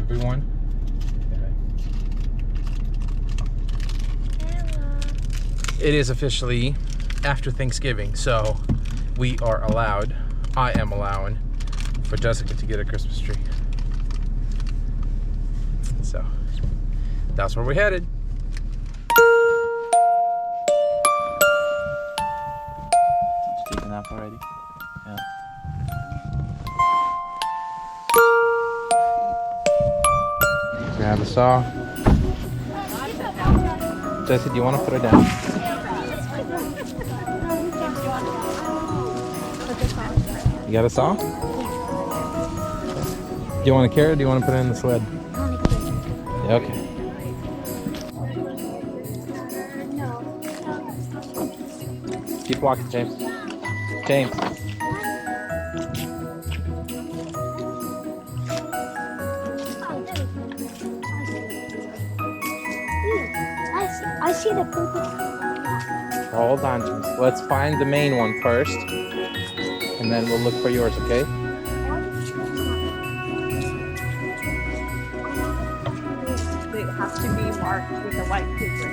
everyone. It is officially after Thanksgiving, so we are allowed, I am allowing, for Jessica to get a Christmas tree. So, that's where we're headed. Did you take a nap already? Yeah. Grab a saw. Jessie, do you want to put her down? You got a saw? Do you want to carry it or do you want to put it in the sled? Yeah, okay. Keep walking, James. James. I see the purple. Hold on, James. Let's find the main one first, and then we'll look for yours, okay? They have to be marked with a white paper.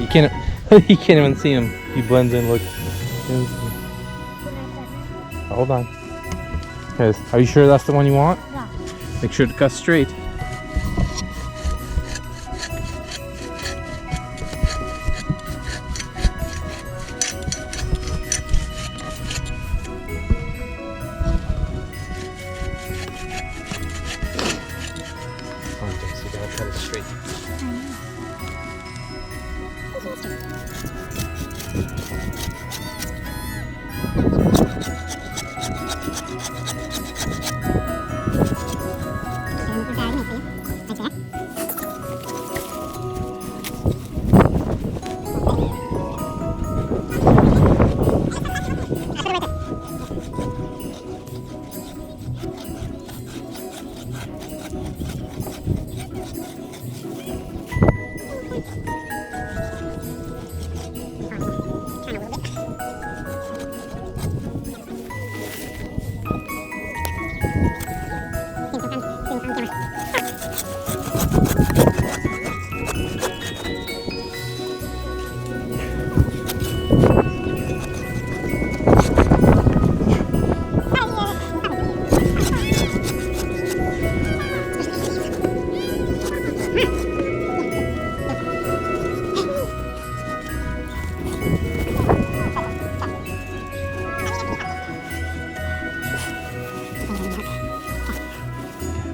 You can't. You can't even see him. He blends in. Look. Hold on. Guys, are you sure that's the one you want? Yeah. Make sure to cut straight. Come on, James, you gotta cut it straight.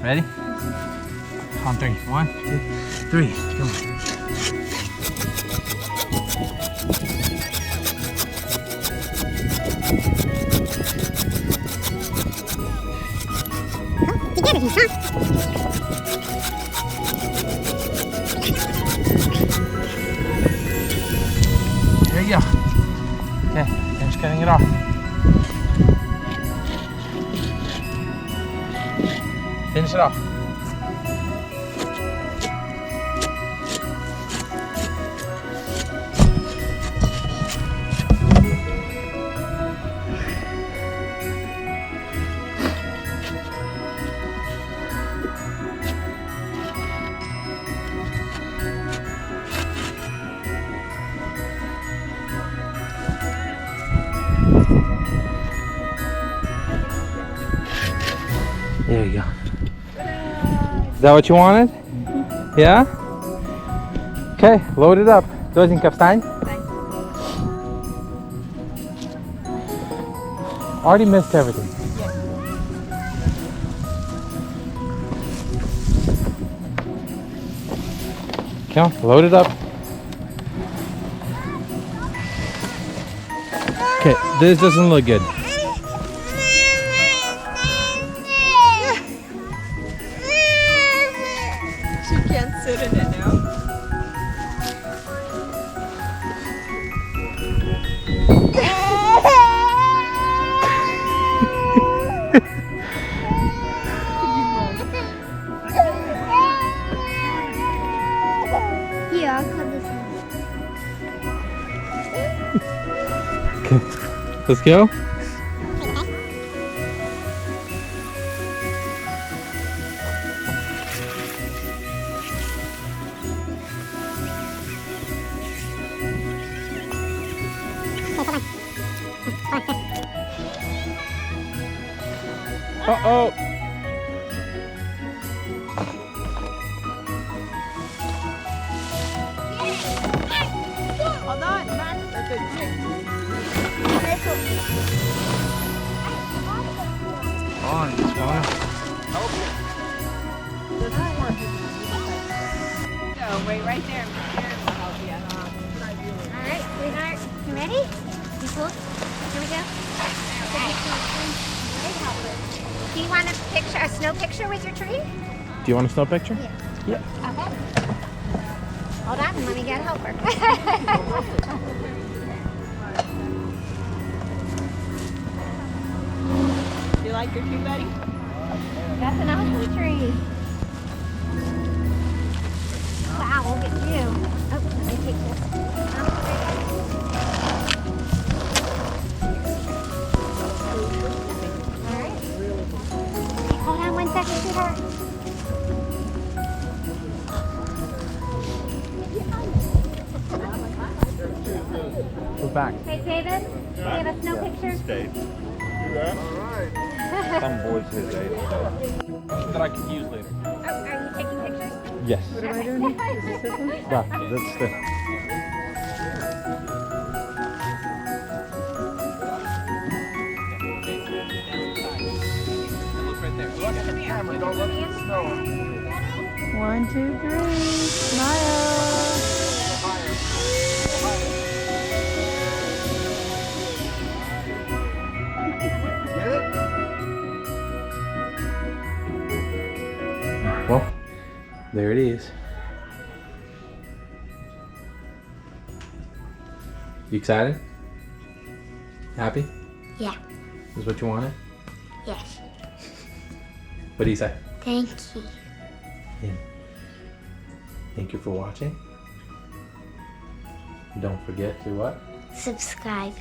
Ready? On three. 1, 2, 3. Come on. There you go. Okay, finish cutting it off. Finish it off. There you go. Is that what you wanted? Mm-hmm. Yeah? Okay, load it up. Dois kapstein? Already missed everything. Come on, load it up. Okay, this doesn't look good. put this in. Okay. Let's go. Uh-oh. Hold on, Max. That's a trick. On, it's fine. Go, wait right there. Karen will help you. All right, sweetheart, you ready? You cool? Here we go. Do you want a picture, a snow picture with your tree? Do you want a snow picture? Yeah. Okay. Hold on, let me get a helper. Do you like your tree, buddy? That's an awesome tree. Wow, look at you. Oh, let me take this. All right. Hold on 1 second, sweetheart. We're back. Hey, David, do you have a snow picture? Some boys his age. That I could use later. Oh, are you taking pictures? Yes. What am I doing? Is this this one? That's the. Look right there. Look at the camera. Don't look at the snow. 1, 2, 3. Smile. Well, there it is. You excited? Happy? Yeah. Is what you wanted? Yes. What do you say? Thank you. Thank you for watching. Don't forget to what? Subscribe.